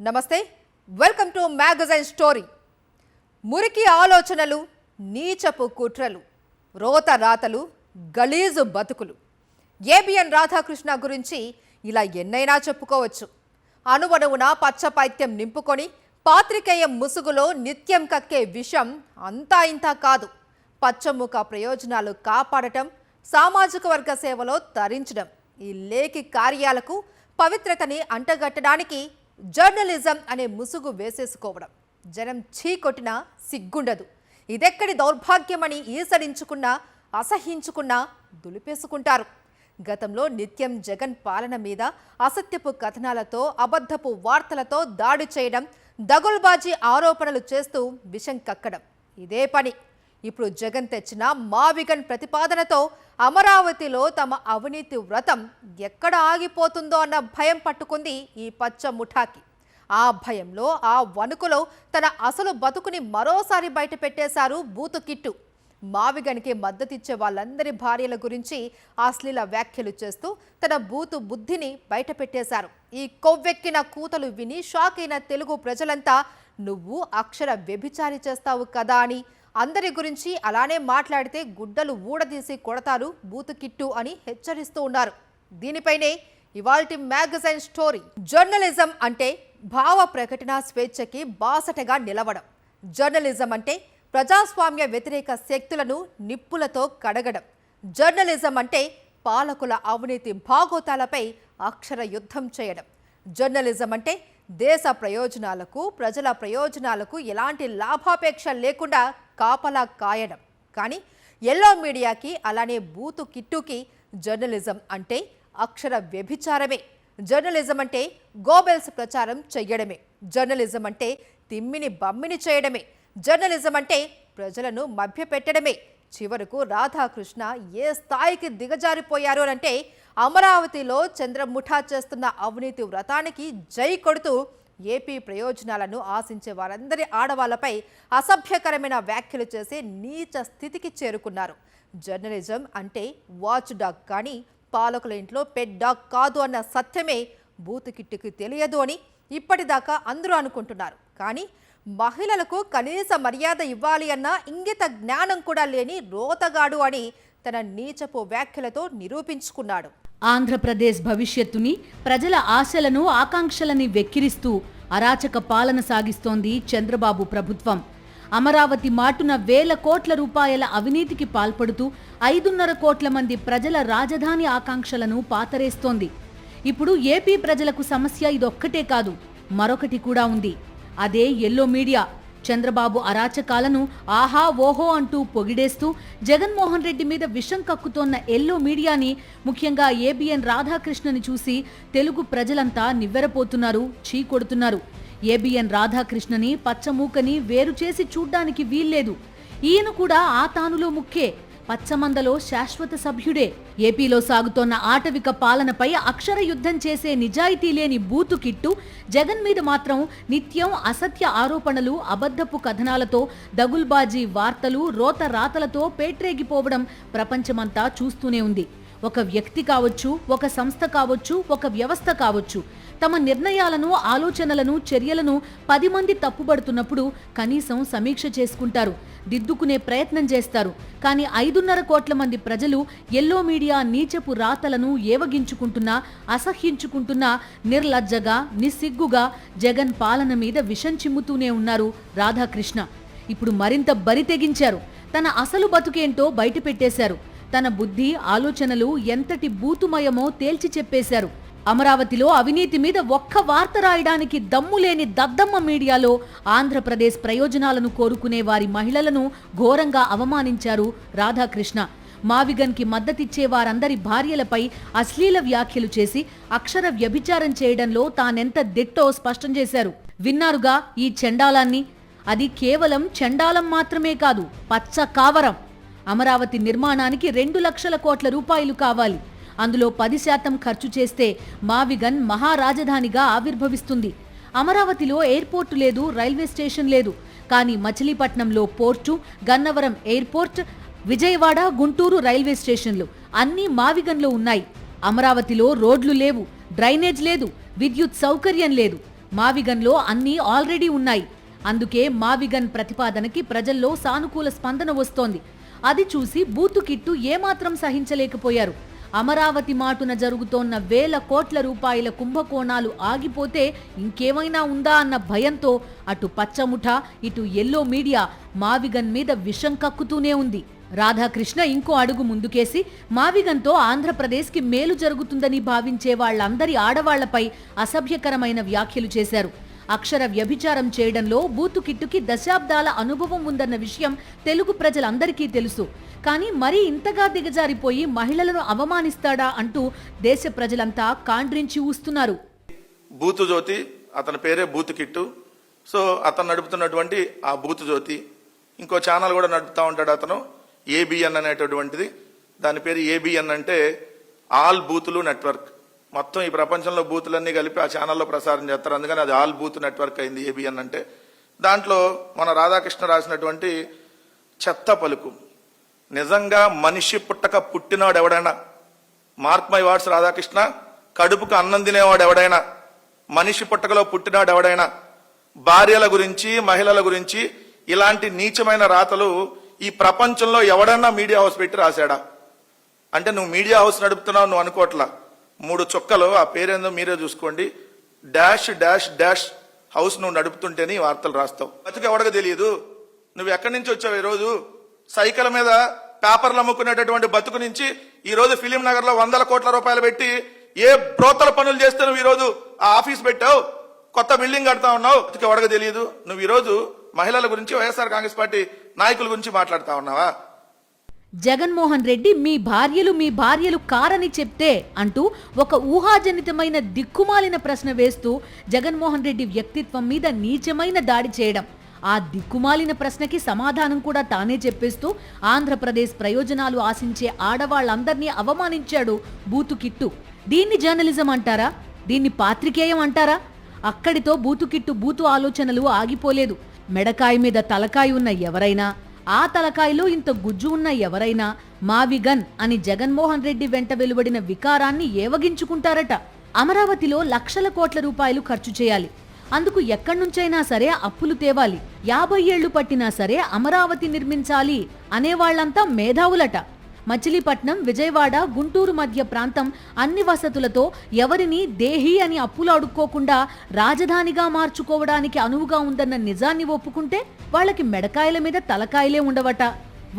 నమస్తే welcome to magazine story. మురికి ఆలోచనలు, నీచపు కుట్రలు, రోత రాతలు, గలీజు బతుకులు. ఏబిఎన్ రాధాకృష్ణ గురించి ఇలా ఎన్నైనా చెప్పుకోవచ్చు. అణువణువున పచ్చపైత్యం నింపుకొని పాత్రికేయ ముసుగులో నిత్యం కక్కే విషయం అంతా ఇంతా కాదు. పచ్చముఖ ప్రయోజనాలు కాపాడటం, సామాజిక వర్గ సేవలో తరించడం, ఈ లేఖి కార్యాలకు పవిత్రతని అంటగట్టడానికి జర్నలిజం అనే ముసుగు వేసేసుకోవడం. జనం చీకొట్టినా సిగ్గుండదు. ఇదెక్కడి దౌర్భాగ్యమని ఈసడించుకున్నా, అసహించుకున్నా దులిపేసుకుంటారు. గతంలో నిత్యం జగన్ పాలన మీద అసత్యపు కథనాలతో, అబద్ధపు వార్తలతో దాడి చేయడం, దగుల్బాజీ ఆరోపణలు చేస్తూ విషం కక్కడం ఇదే పని. ఇప్పుడు జగన్ తెచ్చిన మావిగన్ ప్రతిపాదనతో అమరావతిలో తమ అవినీతి వ్రతం ఎక్కడ ఆగిపోతుందో అన్న భయం పట్టుకుంది ఈ పచ్చ ముఠాకి. ఆ భయంలో, ఆ వణుకులో తన అసలు బతుకుని మరోసారి బయట పెట్టేశారు బూతు కిట్టు. మావిగన్కి మద్దతిచ్చే వాళ్ళందరి భార్యల గురించి అశ్లీల వ్యాఖ్యలు చేస్తూ తన బూతు బుద్ధిని బయట పెట్టేశారు. ఈ కొవ్వెక్కిన కూతలు విని షాక్ అయిన తెలుగు ప్రజలంతా నువ్వు అక్షర వ్యభిచారి చేస్తావు కదా అని, అందరి గురించి అలానే మాట్లాడితే గుడ్డలు ఊడదీసి కొడతారు బూతు కిట్టు అని హెచ్చరిస్తూ ఉన్నారు. దీనిపైనే ఇవాల్టి మ్యాగజైన్ స్టోరీ. జర్నలిజం అంటే భావ ప్రకటన స్వేచ్ఛకి బాసటగా నిలవడం. జర్నలిజం అంటే ప్రజాస్వామ్య వ్యతిరేక శక్తులను నిప్పులతో కడగడం. జర్నలిజం అంటే పాలకుల అవినీతి భాగోతాలపై అక్షర యుద్ధం చేయడం. జర్నలిజం అంటే దేశ ప్రయోజనాలకు, ప్రజల ప్రయోజనాలకు ఎలాంటి లాభాపేక్ష లేకుండా కాపలా కాయడం. కానీ ఎల్లో మీడియాకి, అలానే బూతు కిట్టుకి జర్నలిజం అంటే అక్షర వ్యభిచారమే. జర్నలిజం అంటే గోబెల్స్ ప్రచారం చెయ్యడమే. జర్నలిజం అంటే తిమ్మిని బమ్మిని చేయడమే. జర్నలిజం అంటే ప్రజలను మభ్యపెట్టడమే. చివరకు రాధాకృష్ణ ఏ స్థాయికి దిగజారిపోయారు అంటే అమరావతిలో చంద్రముఠా చేస్తున్న అవినీతి వ్రతానికి జై కొడుతూ ఏపీ ప్రయోజనాలను ఆశించే వారందరి ఆడవాళ్లపై అసభ్యకరమైన వ్యాఖ్యలు చేసే నీచ స్థితికి చేరుకున్నారు. జర్నలిజం అంటే వాచ్ డాగ్ కానీ పాలకుల ఇంట్లో పెట్ డాగ్ కాదు అన్న సత్యమే బూతు కిట్టుకి తెలియదు అని ఇప్పటిదాకా అందరూ అనుకుంటున్నారు. కానీ మహిళలకు కనీస మర్యాద ఇవ్వాలి అన్న ఇంగిత జ్ఞానం కూడా లేని రోతగాడు అని తన నీచపు వ్యాఖ్యలతో నిరూపించుకున్నాడు. ఆంధ్రప్రదేశ్ భవిష్యత్తుని, ప్రజల ఆశలను, ఆకాంక్షలని వెక్కిరిస్తూ అరాచక పాలన సాగిస్తోంది చంద్రబాబు ప్రభుత్వం. అమరావతి మాటున వేల కోట్ల రూపాయల అవినీతికి పాల్పడుతూ 5.5 కోట్ల మంది ప్రజల రాజధాని ఆకాంక్షలను పాతరేస్తోంది. ఇప్పుడు ఏపీ ప్రజలకు సమస్య ఇదొక్కటే కాదు, మరొకటి కూడా ఉంది. అదే ఎల్లో మీడియా. చంద్రబాబు అరాచకాలను ఆహా ఓహో అంటూ పొగిడేస్తూ జగన్మోహన్ రెడ్డి మీద విషం కక్కుతోన్న ఎల్లో మీడియాని, ముఖ్యంగా ఏబిఎన్ రాధాకృష్ణని చూసి తెలుగు ప్రజలంతా నివ్వెరపోతున్నారు, చీకొడుతున్నారు. ఏబిఎన్ రాధాకృష్ణని, పచ్చమూకని వేరు చేసి చూడ్డానికి వీల్లేదు. ఈయన కూడా ఆ తానులో ముఖ్యే, పచ్చమందలో శాశ్వత సభ్యుడే. ఏపీలో సాగుతోన్న ఆటవిక పాలనపై అక్షర యుద్ధం చేసే నిజాయితీ లేని బూతు కిట్టు జగన్ మీద మాత్రం నిత్యం అసత్య ఆరోపణలు, అబద్ధపు కథనాలతో, దగుల్బాజీ వార్తలు, రోత రాతలతో పేట్రేగిపోవడం ప్రపంచమంతా చూస్తూనే ఉంది. ఒక వ్యక్తి కావచ్చు, ఒక సంస్థ కావచ్చు, ఒక వ్యవస్థ కావచ్చు, తమ నిర్ణయాలను, ఆలోచనలను, చర్యలను 10 మంది తప్పుబడుతున్నప్పుడు కనీసం సమీక్ష చేసుకుంటారు, దిద్దుకునే ప్రయత్నం చేస్తారు. కానీ 5.5 కోట్ల మంది ప్రజలు ఎల్లో మీడియా నీచపు రాతలను ఏవగించుకుంటున్నా, అసహ్యించుకుంటున్నా, నిర్లజ్జగా, నిస్సిగ్గుగా జగన్ పాలన మీద విషం చిమ్ముతూనే ఉన్నారు రాధాకృష్ణ. ఇప్పుడు మరింత బరి తెగించారు. తన అసలు బతుకేంటో బయట పెట్టేశారు. తన బుద్ధి, ఆలోచనలు ఎంతటి బూతుమయమో తేల్చి చెప్పేశారు. అమరావతిలో అవినీతి మీద ఒక్క వార్త రాయడానికి దమ్ములేని దద్దమ్మ మీడియాలో ఆంధ్రప్రదేశ్ ప్రయోజనాలను కోరుకునే వారి మహిళలను ఘోరంగా అవమానించారు రాధాకృష్ణ. మావిగన్కి మద్దతిచ్చే వారందరి భార్యలపై అశ్లీల వ్యాఖ్యలు చేసి అక్షర వ్యభిచారం చేయడంలో తానెంత దిట్టో స్పష్టం చేశారు. విన్నారుగా ఈ చండాలాన్ని. అది కేవలం చండాలం మాత్రమే కాదు, పచ్చ కావరం. అమరావతి నిర్మాణానికి 2 లక్షల కోట్ల రూపాయలు కావాలి. అందులో 10% ఖర్చు చేస్తే మావిగన్ మహారాజధానిగా ఆవిర్భవిస్తుంది. అమరావతిలో ఎయిర్పోర్టు లేదు, రైల్వే స్టేషన్ లేదు. కానీ మచిలీపట్నంలో port, Gannavaram airport, Vijayawada, Guntur railway స్టేషన్లు అన్నీ మావిగన్లో ఉన్నాయి. అమరావతిలో రోడ్లు లేవు, డ్రైనేజ్ లేదు, విద్యుత్ సౌకర్యం లేదు. మావిగన్లో అన్నీ ఆల్రెడీ ఉన్నాయి. అందుకే మావిగన్ ప్రతిపాదనకి ప్రజల్లో సానుకూల స్పందన వస్తోంది. అది చూసి బూతు కిట్టు ఏమాత్రం సహించలేకపోయారు. అమరావతి మాటున జరుగుతోన్న వేల కోట్ల రూపాయల కుంభకోణాలు ఆగిపోతే ఇంకేమైనా ఉందా అన్న భయంతో అటు పచ్చముఠ ఇటు ఎల్లో మీడియా మావిగన్ మీద విషం కక్కుతూనే ఉంది. రాధాకృష్ణ ఇంకో అడుగు ముందుకేసి మావిగన్తో ఆంధ్రప్రదేశ్కి మేలు జరుగుతుందని భావించే వాళ్ళందరి ఆడవాళ్లపై అసభ్యకరమైన వ్యాఖ్యలు చేశారు. అక్షర వ్యభిచారం చేయడంలో బూతు కిట్టుకి దశాబ్దాల అనుభవం ఉందన్న విషయం తెలుగు ప్రజలందరికీ తెలుసు. కానీ మరీ ఇంతగా దిగజారిపోయి మహిళలను అవమానిస్తాడా అంటూ దేశ ప్రజలంతా కాండ్రించి ఊస్తున్నారు. బూతు జ్యోతి, అతని పేరే బూతు కిట్టు. సో అతను నడుపుతున్నటువంటి ఆ బూతు జ్యోతి ఇంకో ఛానల్ కూడా నడుపుతా ఉంటాడు అతను, ఏబిఎన్ అనేటటువంటిది. దాని పేరు ఏబిఎన్ అంటే ఆల్ బూతులు నెట్వర్క్. మొత్తం ఈ ప్రపంచంలో బూతులన్నీ కలిపి ఆ ఛానల్లో ప్రసారం చేస్తారు. అందుకని అది ఆల్ బూత్ నెట్వర్క్ అయింది ఏబిఎన్ అంటే. దాంట్లో మన రాధాకృష్ణ రాసినటువంటి చెత్త పలుకు, నిజంగా మనిషి పుట్టక పుట్టినవాడు ఎవడైనా, మార్క్ మై వర్డ్స్ రాధాకృష్ణ, కడుపుకు అన్నం తినేవాడు ఎవడైనా, మనిషి పుట్టకలో పుట్టినాడు ఎవడైనా, భార్యల గురించి మహిళల గురించి ఇలాంటి నీచమైన రాతలు ఈ ప్రపంచంలో ఎవడన్నా మీడియా హౌస్ పెట్టి రాశాడా? అంటే నువ్వు మీడియా హౌస్ నడుపుతున్నావు నువ్వు అనుకోవట్లా. 3 చుక్కలు, ఆ పేరేందో మీరే చూసుకోండి, డాష్ డాష్ డాష్ హౌస్ నువ్వు నడుపుతుంటేనే ఈ వార్తలు రాస్తావు. బతుకు ఎవడగా తెలియదు. నువ్వు ఎక్కడి నుంచి వచ్చావు? ఈరోజు సైకిల్ మీద పేపర్లు అమ్ముకునేటటువంటి బతుకు నుంచి ఈరోజు ఫిలిం నగర్ లో 100 కోట్ల రూపాయలు పెట్టి ఏ బ్రోతల పనులు చేస్తే నువ్వు ఈరోజు ఆ ఆఫీస్ పెట్టావు, కొత్త బిల్డింగ్ కడతా ఉన్నావు. బతుకు ఎవడగా తెలియదు. నువ్వు ఈరోజు మహిళల గురించి, వైఎస్ఆర్ కాంగ్రెస్ పార్టీ నాయకుల గురించి మాట్లాడుతా ఉన్నావా? జగన్మోహన్ రెడ్డి మీ భార్యలు కారని చెప్తే అంటూ ఒక ఊహాజనితమైన దిక్కుమాలిన ప్రశ్న వేస్తూ జగన్మోహన్ రెడ్డి వ్యక్తిత్వం మీద నీచమైన దాడి చేయడం, ఆ దిక్కుమాలిన ప్రశ్నకి సమాధానం కూడా తానే చెప్పేస్తూ ఆంధ్రప్రదేశ్ ప్రయోజనాలు ఆశించే ఆడవాళ్లందర్నీ అవమానించాడు బూతు కిట్టు. దీన్ని జర్నలిజం అంటారా? దీన్ని పాత్రికేయం అంటారా? అక్కడితో బూతు కిట్టు బూతు ఆలోచనలు ఆగిపోలేదు. మెడకాయ మీద తలకాయ ఉన్న ఎవరైనా, ఆ తలకాయలో ఇంత గుజ్జు ఉన్న ఎవరైనా మావిగన్ అని జగన్మోహన్ రెడ్డి వెంట వెలువడిన వికారాన్ని ఏవగించుకుంటారట. అమరావతిలో లక్షల కోట్ల రూపాయలు ఖర్చు చేయాలి. అందుకు ఎక్కడి నుంచైనా సరే అప్పులు తేవాలి. 50 ఏళ్లు పట్టినా సరే అమరావతి నిర్మించాలి అనేవాళ్లంతా మేధావులట. మచిలీపట్నం, విజయవాడ, గుంటూరు మధ్య ప్రాంతం అన్ని వసతులతో ఎవరిని దేహి అని అప్పులు అడుక్కోకుండా రాజధానిగా మార్చుకోవడానికి అనువుగా ఉందన్న నిజాన్ని ఒప్పుకుంటే వాళ్ళకి మెడకాయల మీద తలకాయలే ఉండవట.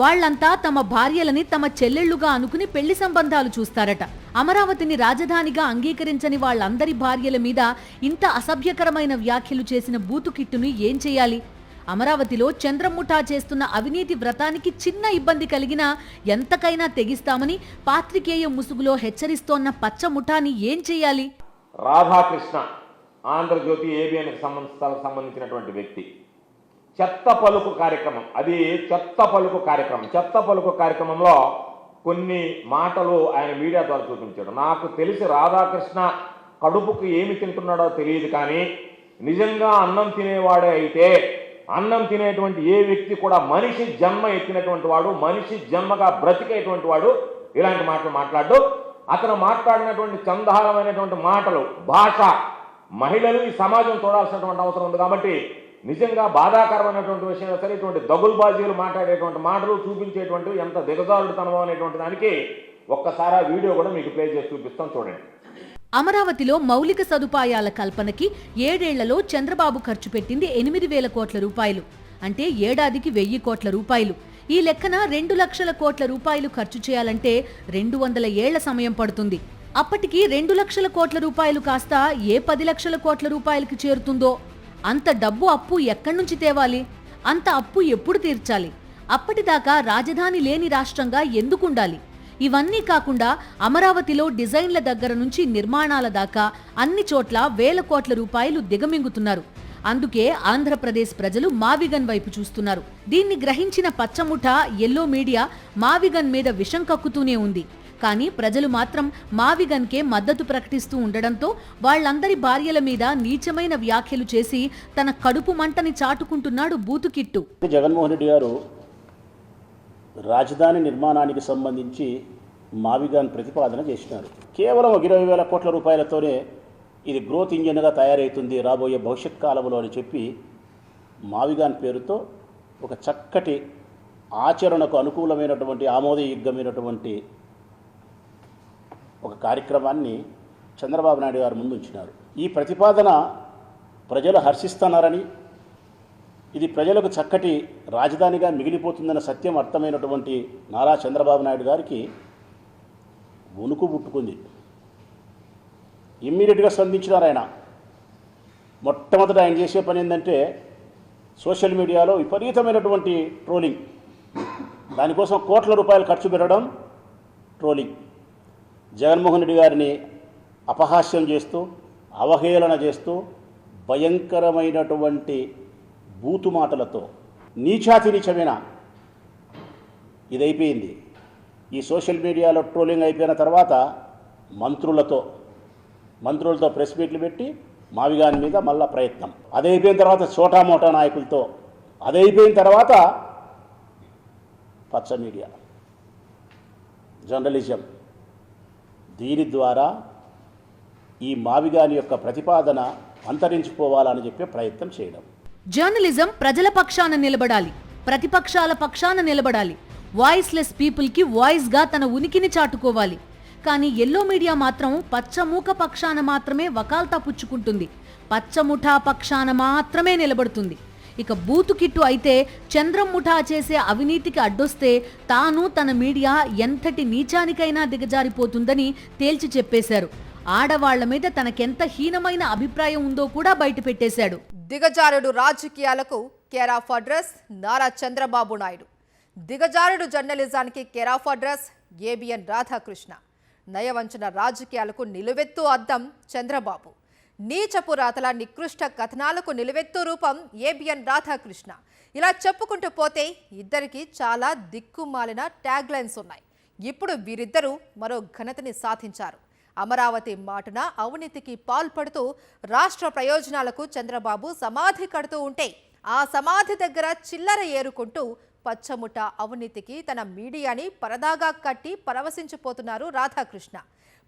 వాళ్లంతా తమ భార్యలని తమ చెల్లెళ్లుగా అనుకుని పెళ్లి సంబంధాలు చూస్తారట. అమరావతిని రాజధానిగా అంగీకరించని వాళ్ళందరి భార్యల మీద ఇంత అసభ్యకరమైన వ్యాఖ్యలు చేసిన బూతు కిట్టుని ఏం చేయాలి? అమరావతిలో చంద్రముఠా చేస్తున్న అవినీతి వ్రతానికి చిన్న ఇబ్బంది కలిగినా ఎంతకైనా తెగిస్తామని పాత్రికేయ ముసుగులో హెచ్చరిస్తోన్న పచ్చముఠాని ఏం చేయాలి? రాధాకృష్ణ ఆంధ్రజ్యోతి ఏబిఎన్కి సంబంధించినటువంటి వ్యక్తి చెత్త పలుకు కార్యక్రమం, అది చెత్త పలుకు కార్యక్రమం. చెత్త పలుకు కార్యక్రమంలో కొన్ని మాటలు ఆయన మీడియా ద్వారా చూపించాడు. నాకు తెలిసి రాధాకృష్ణ కడుపుకు ఏమి తింటున్నాడో తెలియదు, కానీ నిజంగా అన్నం తినేవాడే అయితే అన్నం తినేటువంటి ఏ వ్యక్తి కూడా మనిషి జన్మ ఎత్తినటువంటి వాడు, మనిషి జన్మగా బ్రతికేటువంటి వాడు ఇలాంటి మాటలు మాట్లాడు. అతను మాట్లాడినటువంటి చందాలమైనటువంటి మాటలు, భాష, మహిళలు ఈ సమాజం చూడాల్సినటువంటి అవసరం ఉంది. కాబట్టి నిజంగా బాధాకరమైనటువంటి విషయం సరే, ఇటువంటి దగుల్బాజీలు మాట్లాడేటువంటి మాటలు చూపించేటువంటివి ఎంత దిగజారుడుతనం అనేటువంటి దానికి ఒక్కసారి ఆ వీడియో కూడా మీకు ప్లే చేసి చూపిస్తాం, చూడండి. అమరావతిలో మౌలిక సదుపాయాల కల్పనకి 7 ఏళ్లలో చంద్రబాబు ఖర్చు పెట్టింది 8,000 కోట్ల రూపాయలు. అంటే ఏడాదికి 1,000 కోట్ల రూపాయలు. ఈ లెక్కన 2 లక్షల కోట్ల రూపాయలు ఖర్చు చేయాలంటే 200 ఏళ్ల సమయం పడుతుంది. అప్పటికి 2 లక్షల కోట్ల రూపాయలు కాస్త ఏ 10 లక్షల కోట్ల రూపాయలకి చేరుతుందో. అంత డబ్బు అప్పు ఎక్కడి నుంచి తేవాలి? అంత అప్పు ఎప్పుడు తీర్చాలి? అప్పటిదాకా రాజధాని లేని రాష్ట్రంగా ఎందుకుండాలి? ఇవన్నీ కాకుండా అమరావతిలో డిజైన్ల దగ్గర నుంచి నిర్మాణాల దాకా అన్ని చోట్ల 1,000 కోట్ల రూపాయలు దిగమింగుతున్నారు. అందుకే ఆంధ్రప్రదేశ్ ప్రజలు మావిగన్ వైపు చూస్తున్నారు. దీన్ని గ్రహించిన పచ్చముఠ, ఎల్లో మీడియా మావిగన్ మీద విషం కక్కుతూనే ఉంది. కానీ ప్రజలు మాత్రం మావిగన్కే మద్దతు ప్రకటిస్తూ ఉండడంతో వాళ్లందరి భార్యల మీద నీచమైన వ్యాఖ్యలు చేసి తన కడుపు మంటని చాటుకుంటున్నాడు బూతు కిట్టు. జగన్మోహన్ రెడ్డి గారు రాజధాని నిర్మాణానికి సంబంధించి మావిగన్ ప్రతిపాదన చేసినారు. కేవలం 20,000 కోట్ల రూపాయలతోనే ఇది గ్రోత్ ఇంజిన్గా తయారవుతుంది రాబోయే భవిష్యత్ కాలంలో అని చెప్పి మావిగాన్ పేరుతో ఒక చక్కటి ఆచరణకు అనుకూలమైనటువంటి ఆమోదయోగ్యమైనటువంటి ఒక కార్యక్రమాన్ని చంద్రబాబు నాయుడు గారు ముందు ఉంచినారు. ఈ ప్రతిపాదన ప్రజలు హర్షిస్తున్నారని, ఇది ప్రజలకు చక్కటి రాజధానిగా మిగిలిపోతుందన్న సత్యం అర్థమైనటువంటి నారా చంద్రబాబు నాయుడు గారికి వణుకు పుట్టుకుంది. ఇమ్మీడియట్గా స్పందించినారు ఆయన. మొట్టమొదట ఆయన చేసే పని ఏంటంటే సోషల్ మీడియాలో విపరీతమైనటువంటి ట్రోలింగ్, దానికోసం కోట్ల రూపాయలు ఖర్చు పెట్టడం, ట్రోలింగ్. జగన్మోహన్ రెడ్డి గారిని అపహాస్యం చేస్తూ, అవహేళన చేస్తూ, భయంకరమైనటువంటి బూతు మాటలతో నీచాతి నీచమైన ఇది అయిపోయింది. ఈ సోషల్ మీడియాలో ట్రోలింగ్ అయిపోయిన తర్వాత మంత్రులతో ప్రెస్ మీట్లు పెట్టి మావిగాని మీద మళ్ళా ప్రయత్నం. అదైపోయిన తర్వాత చోటామోటా నాయకులతో, అదైపోయిన తర్వాత పచ్చ మీడియా, జర్నలిజం. దీని ద్వారా ఈ మావిగాని యొక్క ప్రతిపాదన అంతరించిపోవాలని చెప్పే ప్రయత్నం చేయడం. జర్నలిజం ప్రజల పక్షాన నిలబడాలి, ప్రతిపక్షాల పక్షాన నిలబడాలి, వాయిస్లెస్ పీపుల్కి వాయిస్గా తన ఉనికిని చాటుకోవాలి. కానీ ఎల్లో మీడియా మాత్రం పచ్చమూక పక్షాన మాత్రమే వకాల్తా పుచ్చుకుంటుంది, పచ్చముఠా పక్షాన మాత్రమే నిలబడుతుంది. ఇక బూతు కిట్టు అయితే చంద్రం ముఠా చేసే అవినీతికి అడ్డొస్తే తాను తన మీడియా ఎంతటి నీచానికైనా దిగజారిపోతుందని తేల్చి చెప్పేశారు. ఆడవాళ్ల మీద తనకెంత హీనమైన అభిప్రాయం ఉందో కూడా బయటపెట్టేశాడు. దిగజారుడు రాజకీయాలకు care of address Nara Chandrababu Naidu. దిగజారుడు జర్నలిజానికి care of address ABN Radhakrishna. నయవంచన రాజకీయాలకు నిలువెత్తు అద్దం చంద్రబాబు. నీచపు రాతల నికృష్ట కథనాలకు నిలువెత్తు రూపం ఏబిఎన్ రాధాకృష్ణ. ఇలా చెప్పుకుంటూ పోతే ఇద్దరికి చాలా దిక్కుమాలిన ట్యాగ్ లైన్స్ ఉన్నాయి. ఇప్పుడు వీరిద్దరూ మరో ఘనతని సాధించారు. అమరావతి మాటున అవినీతికి పాల్పడుతూ రాష్ట్ర ప్రయోజనాలకు చంద్రబాబు సమాధి కడుతూ ఉంటే ఆ సమాధి దగ్గర చిల్లర ఏరుకుంటూ పచ్చముఠ అవినీతికి తన మీడియాని పరదాగా కట్టి పరవశించిపోతున్నారు రాధాకృష్ణ.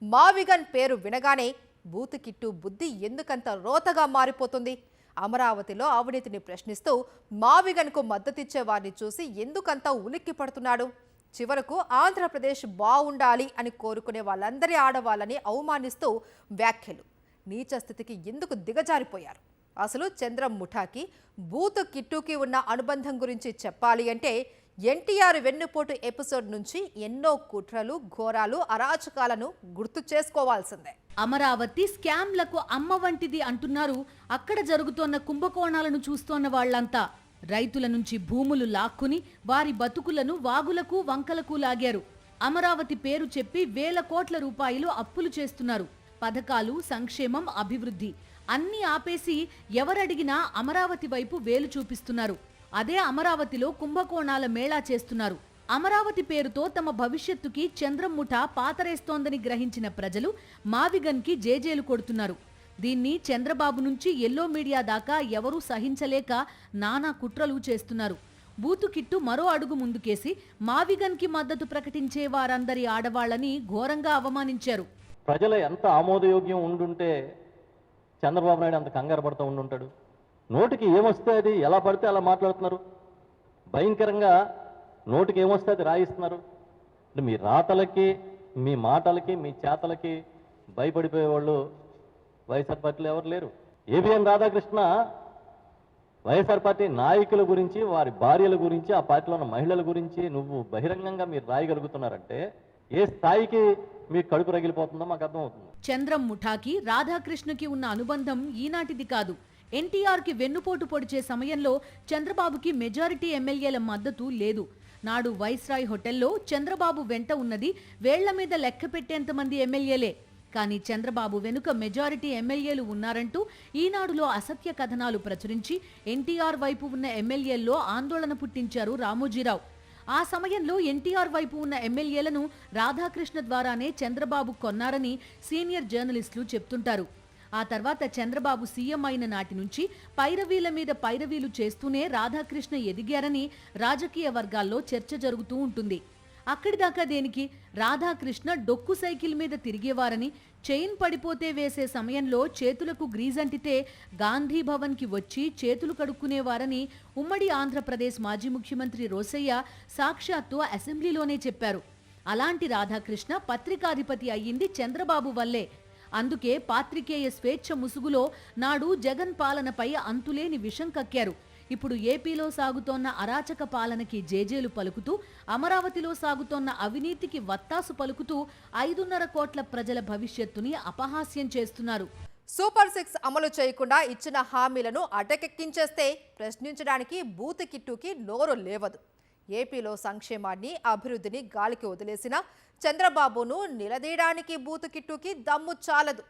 మావిగన్ పేరు వినగానే బూతు కిట్టు బుద్ధి ఎందుకంత రోతగా మారిపోతుంది? అమరావతిలో అవినీతిని ప్రశ్నిస్తూ మావిగన్కు మద్దతిచ్చే వారిని చూసి ఎందుకంత ఉలిక్కి పడుతున్నాడు? చివరకు ఆంధ్రప్రదేశ్ బాగుండాలి అని కోరుకునే వాళ్ళందరి ఆడవాళ్ళని అవమానిస్తూ వ్యాఖ్యలు. నీచ స్థితికి ఎందుకు దిగజారిపోయారు? అసలు చంద్రం ముఠాకి బూతు కిట్టుకి ఉన్న అనుబంధం గురించి చెప్పాలి అంటే ఎన్టీఆర్ వెన్నుపోటు ఎపిసోడ్ నుంచి ఎన్నో కుట్రలు, ఘోరాలు, అరాచకాలను గుర్తు చేసుకోవాల్సిందే. అమరావతి స్కామ్లకు అమ్మ వంటిది అంటున్నారు అక్కడ జరుగుతోన్న కుంభకోణాలను చూస్తోన్న వాళ్లంతా. రైతుల నుంచి భూములు లాక్కుని వారి బతుకులను వాగులకు వంకలకు లాగారు. అమరావతి పేరు చెప్పి వేల కోట్ల రూపాయలు అప్పులు చేస్తున్నారు. పథకాలు, సంక్షేమం, అభివృద్ధి అన్నీ ఆపేసి ఎవరడిగినా అమరావతి వైపు వేలు చూపిస్తున్నారు. అదే అమరావతిలో కుంభకోణాల మేళా చేస్తున్నారు. అమరావతి పేరుతో తమ భవిష్యత్తుకి చంద్రం ముఠా పాతరేస్తోందని గ్రహించిన ప్రజలు మావిగన్కి జేజేలు కొడుతున్నారు. దీన్ని చంద్రబాబు నుంచి ఎల్లో మీడియా దాకా ఎవరూ సహించలేక నానా కుట్రలు చేస్తున్నారు. బూతు కిట్టు మరో అడుగు ముందుకేసి మావిగన్కి మద్దతు ప్రకటించే వారందరి ఆడవాళ్లని ఘోరంగా అవమానించారు. ప్రజలు ఎంత ఆమోదయోగ్యం ఉండుంటే చంద్రబాబు నాయుడు అంత కంగారు పడుతూ ఉండుంటాడు. నోటికి ఏమొస్తే అది ఎలా పడితే అలా మాట్లాడుతున్నారు. భయంకరంగా నోటికి ఏమొస్తే అది రాయిస్తున్నారు. మీ రాతలకి, మీ మాటలకి, మీ చేతలకి భయపడిపోయేవాళ్ళు వైఎస్ఆర్ పార్టీలో ఎవరు లేరు. ఏబిఎన్ రాధాకృష్ణ వైఎస్ఆర్ పార్టీ నాయకుల గురించి, వారి భార్యల గురించి, ఆ పార్టీలో ఉన్న మహిళల గురించి నువ్వు బహిరంగంగా మీరు రాయగలుగుతున్నారంటే ఏ స్థాయికి మీ కడుపు రగిలిపోతుందో మాకు అర్థమవుతుంది. చంద్రం ముఠాకి రాధాకృష్ణకి ఉన్న అనుబంధం ఈనాటిది కాదు. ఎన్టీఆర్కి వెన్నుపోటు పొడిచే సమయంలో చంద్రబాబుకి మెజారిటీ ఎమ్మెల్యేల మద్దతు లేదు. నాడు వైస్రాయ్ హోటల్లో చంద్రబాబు వెంట ఉన్నది వేళ్ల మీద లెక్క పెట్టేంతమంది ఎమ్మెల్యేలే. కానీ చంద్రబాబు వెనుక మెజారిటీ ఎమ్మెల్యేలు ఉన్నారంటూ ఈనాడులో అసత్య కథనాలు ప్రచురించి ఎన్టీఆర్ వైపు ఉన్న ఎమ్మెల్యేల్లో ఆందోళన పుట్టించారు రామోజీరావు. ఆ సమయంలో ఎన్టీఆర్ వైపు ఉన్న ఎమ్మెల్యేలను రాధాకృష్ణ ద్వారానే చంద్రబాబు కొన్నారని సీనియర్ జర్నలిస్టులు చెప్తుంటారు. ఆ తర్వాత చంద్రబాబు సీఎం అయిన నాటి నుంచి పైరవీల మీద పైరవీలు చేస్తూనే రాధాకృష్ణ ఎదిగారని రాజకీయ వర్గాల్లో చర్చ జరుగుతూ ఉంటుంది. అక్కడిదాకా దేనికి? రాధాకృష్ణ డొక్కు సైకిల్ మీద తిరిగేవారని, చైన్ పడిపోతే వేసే సమయంలో చేతులకు గ్రీజ్ అంటితే గాంధీ భవన్కి వచ్చి చేతులు కడుక్కునేవారని ఉమ్మడి ఆంధ్రప్రదేశ్ మాజీ ముఖ్యమంత్రి రోసయ్య సాక్షాత్తు అసెంబ్లీలోనే చెప్పారు. అలాంటి రాధాకృష్ణ పత్రికాధిపతి అయ్యింది చంద్రబాబు వల్లే. అందుకే పాత్రికేయ స్వేచ్ఛ ముసుగులో నాడు జగన్ పాలనపై అంతులేని విషం కక్కారు. ఇప్పుడు ఏపీలో సాగుతోన్న అరాచక పాలనకి జేజేలు పలుకుతూ, అమరావతిలో సాగుతోన్న అవినీతికి వత్తాసు పలుకుతూ 5.5 కోట్ల ప్రజల భవిష్యత్తుని అపహాస్యం చేస్తున్నారు. సూపర్ 6 అమలు చేయకుండా ఇచ్చిన హామీలను అటకెక్కించేస్తే ప్రశ్నించడానికి బూత్ కిట్టుకి నోరు లేవదు. ఏపీలో సంక్షేమాన్ని, అభివృద్ధిని గాలికి వదిలేసిన చంద్రబాబును నిలదీయడానికి బూతు కిట్టుకి దమ్ము చాలదు.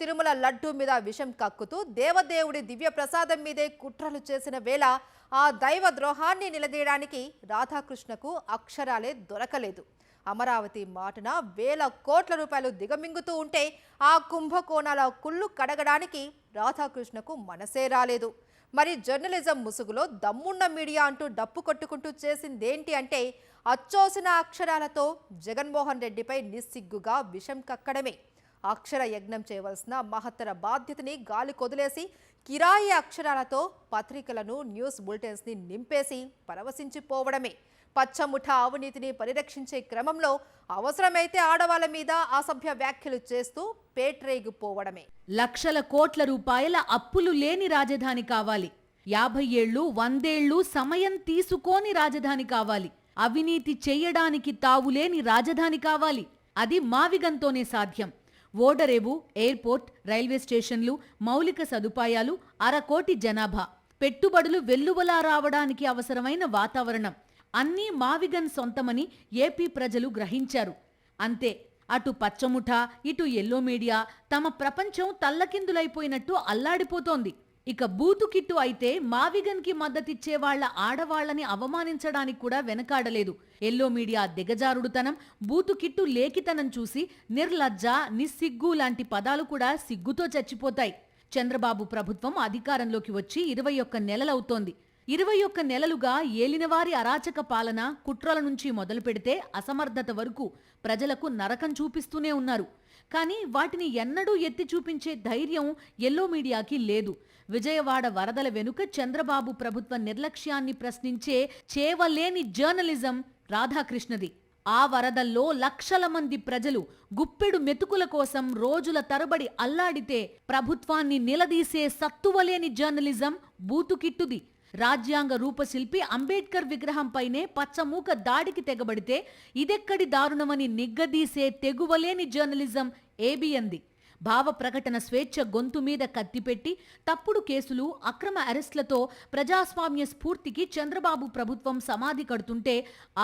తిరుమల లడ్డూ మీద విషం కక్కుతూ దేవదేవుడి దివ్య ప్రసాదం మీదే కుట్రలు చేసిన వేళ ఆ దైవ ద్రోహాన్ని నిలదీయడానికి రాధాకృష్ణకు అక్షరాలే దొరకలేదు. అమరావతి మాటన వేల కోట్ల రూపాయలు దిగమింగుతూ ఉంటే ఆ కుంభకోణాల కుళ్ళు కడగడానికి రాధాకృష్ణకు మనసే రాలేదు. మరి జర్నలిజం ముసుగులో దమ్మున్న మీడియా అంటూ డప్పు కొట్టుకుంటూ చేసిందేంటి అంటే అచ్చోసిన అక్షరాలతో జగన్మోహన్ రెడ్డిపై నిస్సిగ్గుగా విషం కక్కడమే. అక్షర యజ్ఞం చేయవలసిన మహత్తర బాధ్యతని గాలి కొదిలేసి కిరాయి అక్షరాలతో పత్రికలను, న్యూస్ బులెటిన్స్ని నింపేసి పరవశించిపోవడమే. పచ్చముఠ అవినీతిని పరిరక్షించే క్రమంలో అవసరమైతే ఆడవాళ్ల మీద అసభ్య వ్యాఖ్యలు చేస్తూ పేట్రేగిపోవడమే. లక్షల కోట్ల రూపాయల అప్పులు లేని రాజధాని కావాలి. 50 ఏళ్లు 100 ఏళ్లు సమయం తీసుకోని రాజధాని కావాలి. అవినీతి చెయ్యడానికి తావులేని రాజధాని కావాలి. అది మావిగంతోనే సాధ్యం. ఓడరేవు, ఎయిర్పోర్ట్, రైల్వే స్టేషన్లు, మౌలిక సదుపాయాలు, 1/2 కోటి జనాభా, పెట్టుబడులు వెల్లువలా రావడానికి అవసరమైన వాతావరణం అన్నీ మావిగన్ సొంతమని ఏపీ ప్రజలు గ్రహించారు. అంతే. అటు పచ్చముఠ, ఇటు ఎల్లో మీడియా తమ ప్రపంచం తల్లకిందులైపోయినట్టు అల్లాడిపోతోంది. ఇక బూతు కిట్టు అయితే మావిగన్కి మద్దతిచ్చే వాళ్ల ఆడవాళ్లని అవమానించడానికి కూడా వెనకాడలేదు. ఎల్లో మీడియా దిగజారుడుతనం, బూతు కిట్టు లేఖితనం చూసి నిర్లజ్జ, నిస్సిగ్గు లాంటి పదాలు కూడా సిగ్గుతో చచ్చిపోతాయి. చంద్రబాబు ప్రభుత్వం అధికారంలోకి వచ్చి 21 నెలలవుతోంది. 21 నెలలుగా ఏలినవారి అరాచక పాలన, కుట్రల నుంచి మొదలు పెడితే అసమర్థత వరకు ప్రజలకు నరకం చూపిస్తూనే ఉన్నారు. కానీ వాటిని ఎన్నడూ ఎత్తి చూపించే ధైర్యం ఎల్లో మీడియాకి లేదు. విజయవాడ వరదల వెనుక చంద్రబాబు ప్రభుత్వ నిర్లక్ష్యాన్ని ప్రశ్నించే చేవలేని జర్నలిజం రాధాకృష్ణది. ఆ వరదల్లో లక్షల మంది ప్రజలు గుప్పెడు మెతుకుల కోసం రోజుల తరబడి అల్లాడితే ప్రభుత్వాన్ని నిలదీసే సత్తువలేని జర్నలిజం బూతుకిట్టుది. రాజ్యాంగ రూపశిల్పి అంబేద్కర్ విగ్రహంపైనే పచ్చమూక దాడికి తెగబడితే ఇదెక్కడి దారుణమని నిగ్గదీసే తెగువలేని జర్నలిజం ఏబిఎన్ది. భావ ప్రకటన స్వేచ్ఛ గొంతు మీద కత్తిపెట్టి తప్పుడు కేసులు, అక్రమ అరెస్టులతో ప్రజాస్వామ్య స్ఫూర్తికి చంద్రబాబు ప్రభుత్వం సమాధి కడుతుంటే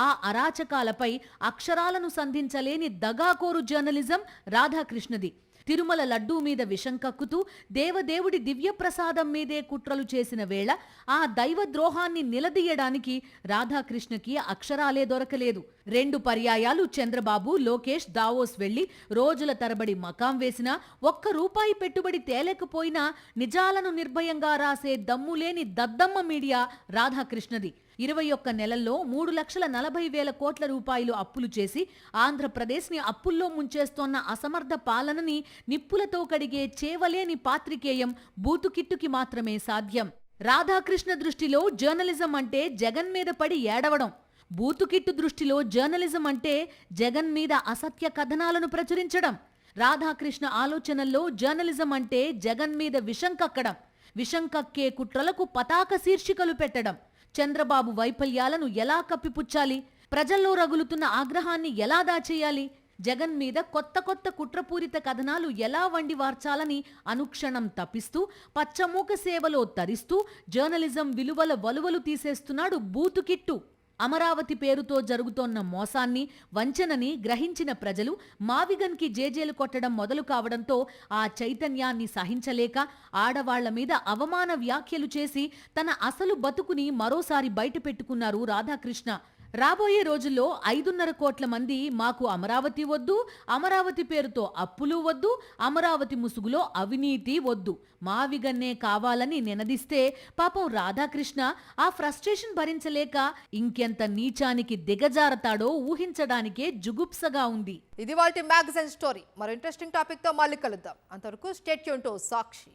ఆ అరాచకాలపై అక్షరాలను సంధించలేని దగాకోరు జర్నలిజం రాధాకృష్ణది. తిరుమల లడ్డూ మీద విషం కక్కుతూ దేవదేవుడి దివ్యప్రసాదం మీదే కుట్రలు చేసిన వేళ ఆ దైవ ద్రోహాన్ని నిలదీయడానికి రాధాకృష్ణకి అక్షరాలే దొరకలేదు. 2 పర్యాయాలు చంద్రబాబు, లోకేష్ దావోస్ వెళ్లి రోజుల తరబడి మకాం వేసినా, ₹1 పెట్టుబడి తేలేకపోయినా నిజాలను నిర్భయంగా రాసే దమ్ములేని దద్దమ్మ మీడియా రాధాకృష్ణది. 21 నెలల్లో 3,40,000 కోట్ల రూపాయలు అప్పులు చేసి ఆంధ్రప్రదేశ్ని అప్పుల్లో ముంచేస్తోన్న అసమర్థ పాలనని నిప్పులతో కడిగే చేవలేని పాత్రికేయం బూతుకిట్టుకి మాత్రమే సాధ్యం. రాధాకృష్ణ దృష్టిలో జర్నలిజం అంటే జగన్ మీద పడి ఏడవడం. బూతుకిట్టు దృష్టిలో జర్నలిజం అంటే జగన్ మీద అసత్య కథనాలను ప్రచురించడం. రాధాకృష్ణ ఆలోచనల్లో జర్నలిజం అంటే జగన్ మీద విషం కక్కడం, విషం కక్కే కుట్రలకు పతాక శీర్షికలు పెట్టడం, చంద్రబాబు వైఫల్యాలను ఎలా కప్పిపుచ్చాలి, ప్రజల్లో రగులుతున్న ఆగ్రహాన్ని ఎలా దాచేయాలి, జగన్ మీద కొత్త కొత్త కుట్రపూరిత కథనాలు ఎలా వండివార్చాలని అనుక్షణం తప్పిస్తూ పచ్చమూక సేవలో తరిస్తూ జర్నలిజం విలువల వలువలు తీసేస్తున్నాడు బూతుకిట్టు. అమరావతి పేరుతో జరుగుతోన్న మోసాన్ని, వంచనని గ్రహించిన ప్రజలు మావిగన్కి జేజేలు కొట్టడం మొదలు కావడంతో ఆ చైతన్యాన్ని సహించలేక ఆడవాళ్ల మీద అవమాన వ్యాఖ్యలు చేసి తన అసలు బతుకుని మరోసారి బయటపెట్టుకున్నారు రాధాకృష్ణ. రాబోయే రోజుల్లో 5.5 కోట్ల మంది మాకు అమరావతి వద్దు, అమరావతి పేరుతో అప్పులు వద్దు, అమరావతి ముసుగులో అవినీతి వద్దు, మావిగన్నే కావాలని నినదిస్తే పాపం రాధాకృష్ణ ఆ ఫ్రస్ట్రేషన్ భరించలేక ఇంకెంత నీచానికి దిగజారతాడో ఊహించడానికే జుగుప్సగా ఉంది. ఇది వాల్టి మ్యాగజైన్ స్టోరీ. మరో ఇంట్రెస్టింగ్ టాపిక్ తో మళ్ళీ కలుద్దాం. అంతవరకు స్టే ట్యూన్ టు సాక్షి.